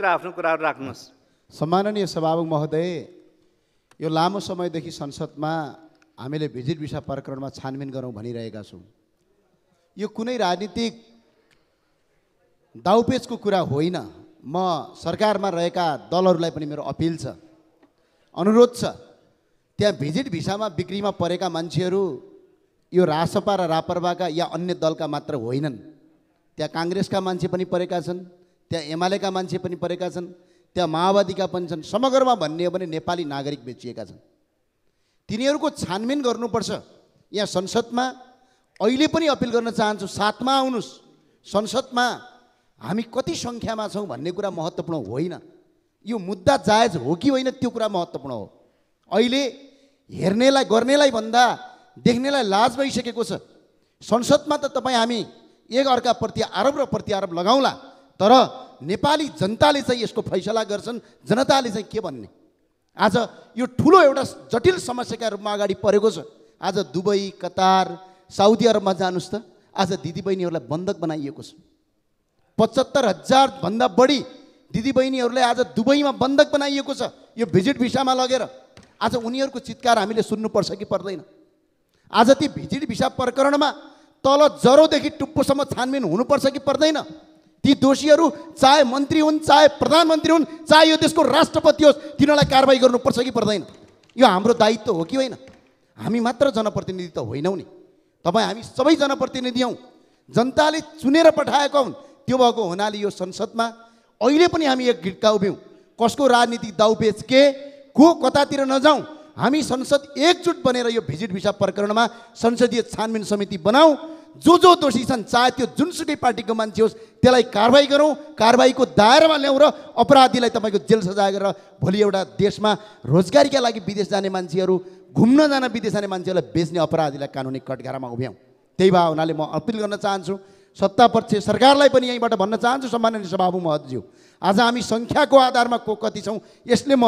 आफ्नो कुराहरु राख्नुस्। सम्माननीय सभामुख महोदय, यो लामो समयदेखि संसदमा हामीले भिजिट भिसा प्रकरणमा छानबिन गरौँ भनिरहेका छौँ। यो कुनै राजनीतिक दाउपेचको कुरा होइन। म सरकारमा रहेका दलहरूलाई पनि मेरो अपिल छ, अनुरोध छ, त्यहाँ भिजिट भिसामा बिक्रीमा परेका मान्छेहरू यो रासपा र रापरपाका या अन्य दलका मात्र होइनन्। त्यहाँ काङ्ग्रेसका मान्छे पनि परेका छन्, त्यहाँ एमालेका मान्छे पनि परेका छन्, त्यहाँ माओवादीका पनि छन्। समग्रमा भन्ने हो भने नेपाली नागरिक बेचिएका छन्। तिनीहरूको छानबिन गर्नुपर्छ। यहाँ संसदमा अहिले पनि अपिल गर्न चाहन्छु, साथमा आउनुहोस्। संसदमा हामी कति सङ्ख्यामा छौँ भन्ने कुरा महत्त्वपूर्ण होइन, यो मुद्दा जायज हो कि होइन त्यो कुरा महत्त्वपूर्ण हो। अहिले हेर्नेलाई गर्नेलाई भन्दा देख्नेलाई लाज भइसकेको छ। संसदमा त तपाईँ हामी एक अर्काप्रति आरोप र प्रत्यारोप लगाउँला, तर नेपाली जनताले चाहिँ यसको फैसला गर्छन्। जनताले चाहिँ के भन्ने? आज यो ठुलो एउटा जटिल समस्याका रूपमा अगाडि परेको छ। आज दुबई, कतार, साउदी अरबमा जानुस् त, आज दिदीबहिनीहरूलाई बन्धक बनाइएको छ। 75,000 भन्दा बढी दिदीबहिनीहरूलाई आज दुबईमा बन्धक बनाइएको छ यो भिजिट भिसामा लगेर। आज उनीहरूको चित्कार हामीले सुन्नुपर्छ कि पर्दैन? आज ती भिजिट भिसा प्रकरणमा तल जरोदेखि टुप्पोसम्म छानबिन हुनुपर्छ कि पर्दैन? ती दोषीहरू चाहे मन्त्री हुन्, चाहे प्रधानमन्त्री हुन्, चाहे यो देशको राष्ट्रपति होस्, तिनीहरूलाई कारबाही गर्नुपर्छ कि पर्दैन? यो हाम्रो दायित्व हो कि होइन? हामी मात्र जनप्रतिनिधि त होइनौँ नि, तपाईँ हामी सबै जनप्रतिनिधि हौँ। जनताले चुनेर पठाएका हुन्। त्यो भएको हुनाले यो संसदमा अहिले पनि हामी एक गिट्का उभ्यौँ। कसको राजनीतिक दाउपेच के को कतातिर नजाउँ, हामी संसद एकजुट बनेर यो भिजिट भिसा प्रकरणमा संसदीय छानबिन समिति बनाऊ। जो दोषी छन्, चाहे त्यो जुनसुकै पार्टीको मान्छे होस्, त्यसलाई कारबाही गरौँ, कारबाहीको दायरामा ल्याउँ र अपराधीलाई तपाईँको जेल सजाय गरेर भोलि एउटा देशमा रोजगारीका लागि विदेश जाने मान्छेहरू, घुम्न जान विदेश जाने मान्छेहरूलाई बेच्ने अपराधीलाई कानुनी कठघरामा उभ्याउँ। त्यही भए हुनाले म अपिल गर्न चाहन्छु सत्तापक्ष सरकारलाई पनि यहीँबाट भन्न चाहन्छु, सम्माननीय सभामुख महोदयज्यू, आज हामी सङ्ख्याको आधारमा को कति छौँ यसले